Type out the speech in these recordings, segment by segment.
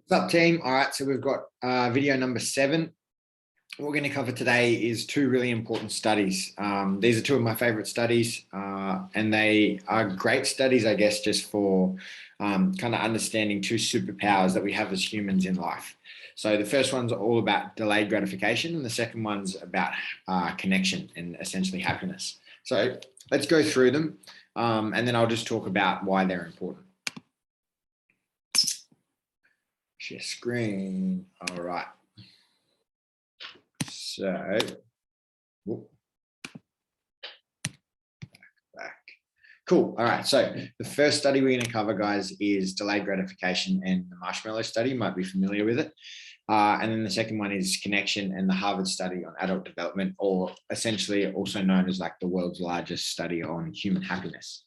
What's up, team? All right, so we've got video number 7. What we're going to cover today is 2 really important studies. These are 2 of my favorite studies, and they are great studies, I guess, just for kind of understanding 2 superpowers that we have as humans in life. So the first one's all about delayed gratification, and the second one's about connection and essentially happiness. So let's go through them, and then I'll just talk about why they're important. Share screen. All right. So, back. Cool. All right. So the first study we're going to cover, guys, is delayed gratification and the Marshmallow study. You might be familiar with it. And then the second one is connection and the Harvard study on adult development, or essentially also known as like the world's largest study on human happiness.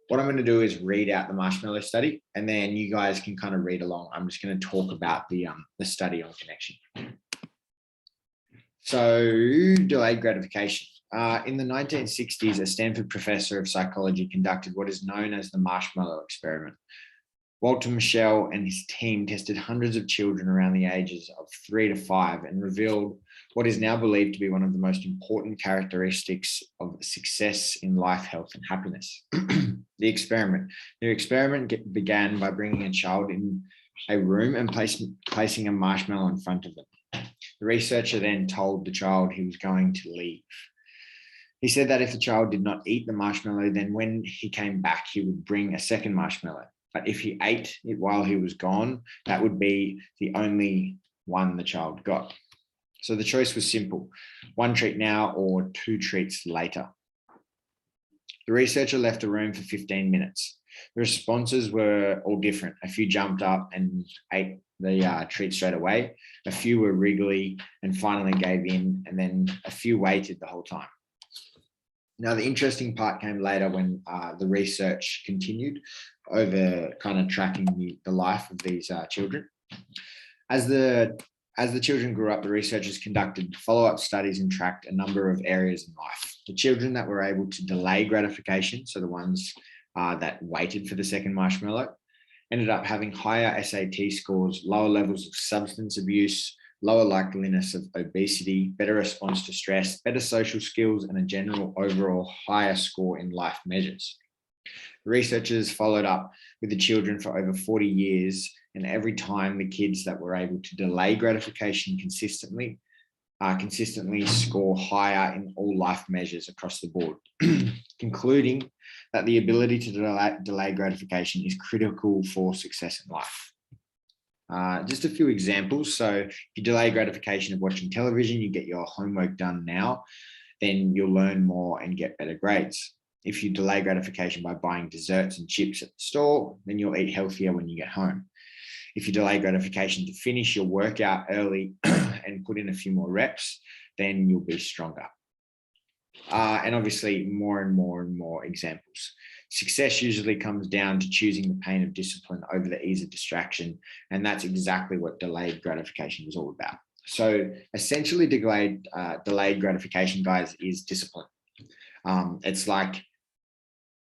What I'm going to do is read out the Marshmallow study, and then you guys can kind of read along. I'm just going to talk about the study on connection. So, delayed gratification. In the 1960s, a Stanford professor of psychology conducted what is known as the Marshmallow Experiment. Walter Mischel and his team tested hundreds of children around the ages of 3 to 5 and revealed what is now believed to be one of the most important characteristics of success in life, health, and happiness. The experiment began by bringing a child in a room and placing a marshmallow in front of them. The researcher then told the child he was going to leave. He said that if the child did not eat the marshmallow, then when he came back, he would bring a second marshmallow. But if he ate it while he was gone, that would be the only one the child got. So the choice was simple: 1 treat now or 2 treats later. The researcher left the room for 15 minutes. The responses were all different. A few jumped up and ate the treat straight away. A few were wriggly and finally gave in, and then a few waited the whole time. Now, the interesting part came later when the research continued over kind of tracking the life of these children. As the children grew up, the researchers conducted follow-up studies and tracked a number of areas in life. The children that were able to delay gratification, so the ones that waited for the second marshmallow, ended up having higher SAT scores, lower levels of substance abuse, lower likeliness of obesity, better response to stress, better social skills, and a general overall higher score in life measures. The researchers followed up with the children for over 40 years, and every time the kids that were able to delay gratification consistently score higher in all life measures across the board, concluding that the ability to delay gratification is critical for success in life. Just a few examples. So if you delay gratification of watching television, you get your homework done now, then you'll learn more and get better grades. If you delay gratification by buying desserts and chips at the store, then you'll eat healthier when you get home. If you delay gratification to finish your workout early and put in a few more reps, then you'll be stronger. And obviously more and more examples. Success usually comes down to choosing the pain of discipline over the ease of distraction. And that's exactly what delayed gratification is all about. So essentially delayed gratification, guys, is discipline. It's like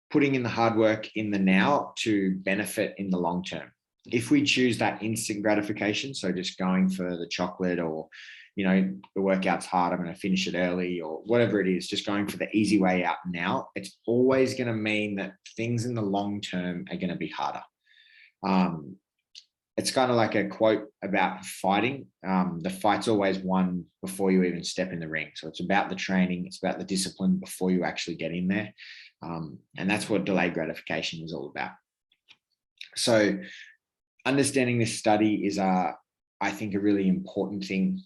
putting in the hard work in the now to benefit in the long term. If we choose that instant gratification, so just going for the chocolate, or, the workout's hard, I'm going to finish it early, or whatever it is, just going for the easy way out now, it's always going to mean that things in the long term are going to be harder. It's kind of like a quote about fighting. The fight's always won before you even step in the ring. So it's about the training, it's about the discipline before you actually get in there. And that's what delayed gratification is all about. So understanding this study is, I think, a really important thing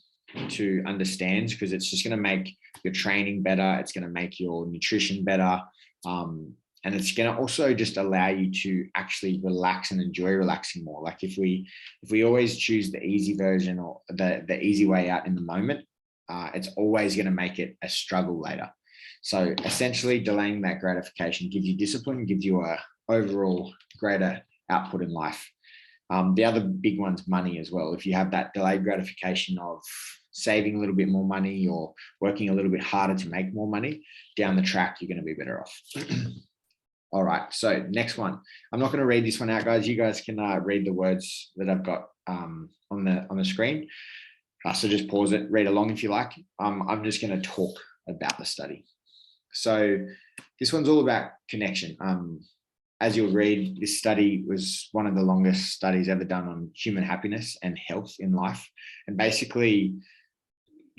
to understand, because it's just going to make your training better. It's going to make your nutrition better. And it's going to also just allow you to actually relax and enjoy relaxing more. Like if we always choose the easy version or the easy way out in the moment, it's always going to make it a struggle later. So essentially delaying that gratification gives you discipline, gives you a overall greater output in life. The other big one's money as well. If you have that delayed gratification of saving a little bit more money or working a little bit harder to make more money, down the track, you're going to be better off. All right, so next one. I'm not going to read this one out, guys. You guys can read the words that I've got on the screen. So just pause it, read along if you like. I'm just going to talk about the study. So this one's all about connection. As you'll read, this study was one of the longest studies ever done on human happiness and health in life. And basically,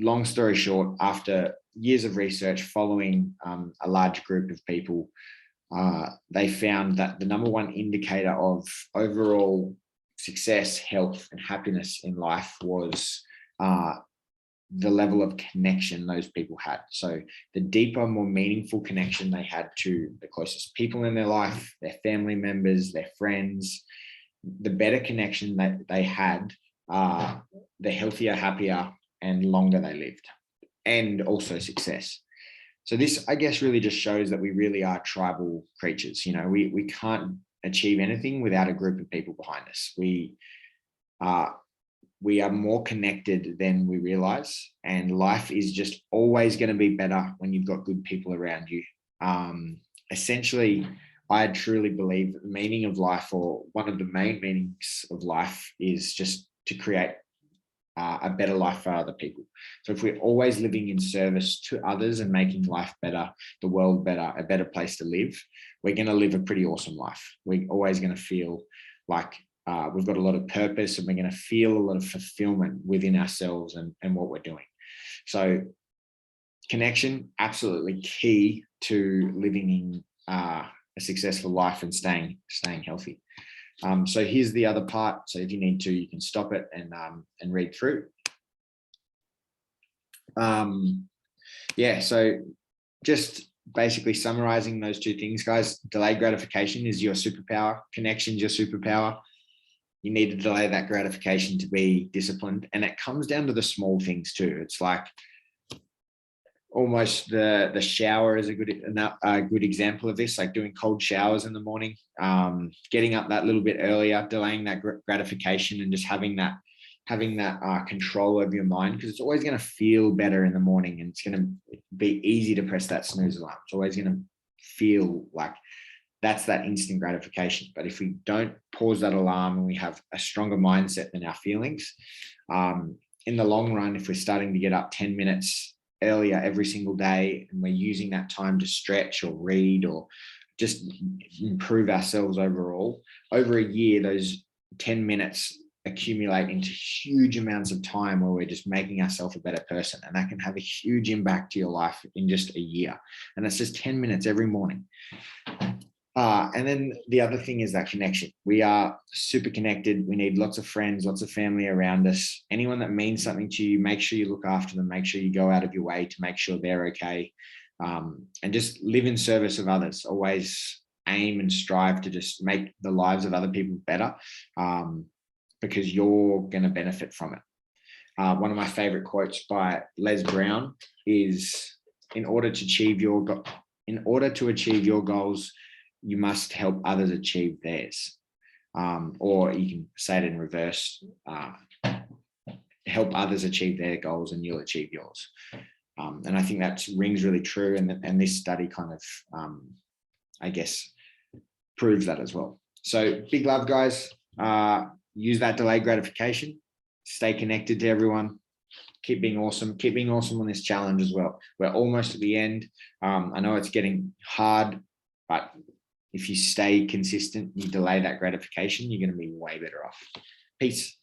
long story short, after years of research following a large group of people, they found that the number one indicator of overall success, health, and happiness in life was the level of connection those people had. So the deeper, more meaningful connection they had to the closest people in their life, their family members, their friends, the better connection that they had, the healthier, happier, and longer they lived, and also success. So this, I guess, really just shows that we really are tribal creatures. You know, we can't achieve anything without a group of people behind us. We are more connected than we realize, and life is just always going to be better when you've got good people around you. Essentially, I truly believe that the meaning of life, or one of the main meanings of life, is just to create a better life for other people. So if we're always living in service to others and making life better, the world better, a better place to live, we're going to live a pretty awesome life. We're always going to feel like we've got a lot of purpose, and we're going to feel a lot of fulfillment within ourselves and what we're doing. So connection, absolutely key to living in a successful life and staying healthy. So here's the other part. So if you need to, you can stop it and read through. Yeah, so just basically summarizing those two things, guys. Delayed gratification is your superpower. Connection's your superpower. You need to delay that gratification to be disciplined. And it comes down to the small things too. It's like almost the shower is a good example of this, like doing cold showers in the morning, getting up that little bit earlier, delaying that gratification, and just having that control over your mind, because it's always going to feel better in the morning, and it's going to be easy to press that snooze alarm. It's always going to feel like that's that instant gratification. But if we don't pause that alarm and we have a stronger mindset than our feelings, in the long run, if we're starting to get up 10 minutes earlier every single day, and we're using that time to stretch or read or just improve ourselves overall, over a year, those 10 minutes accumulate into huge amounts of time where we're just making ourselves a better person. And that can have a huge impact to your life in just a year. And it's just 10 minutes every morning. And then the other thing is that connection. We are super connected. We need lots of friends, lots of family around us. Anyone that means something to you, make sure you look after them. Make sure you go out of your way to make sure they're okay. And just live in service of others. Always aim and strive to just make the lives of other people better, because you're going to benefit from it. One of my favorite quotes by Les Brown is, in order to achieve your goals, you must help others achieve theirs. Or you can say it in reverse, help others achieve their goals and you'll achieve yours. And I think that rings really true. And this study kind of, I guess, proves that as well. So big love, guys. Use that delayed gratification. Stay connected to everyone. Keep being awesome. Keep being awesome on this challenge as well. We're almost at the end. I know it's getting hard, but if you stay consistent, you delay that gratification, you're going to be way better off. Peace.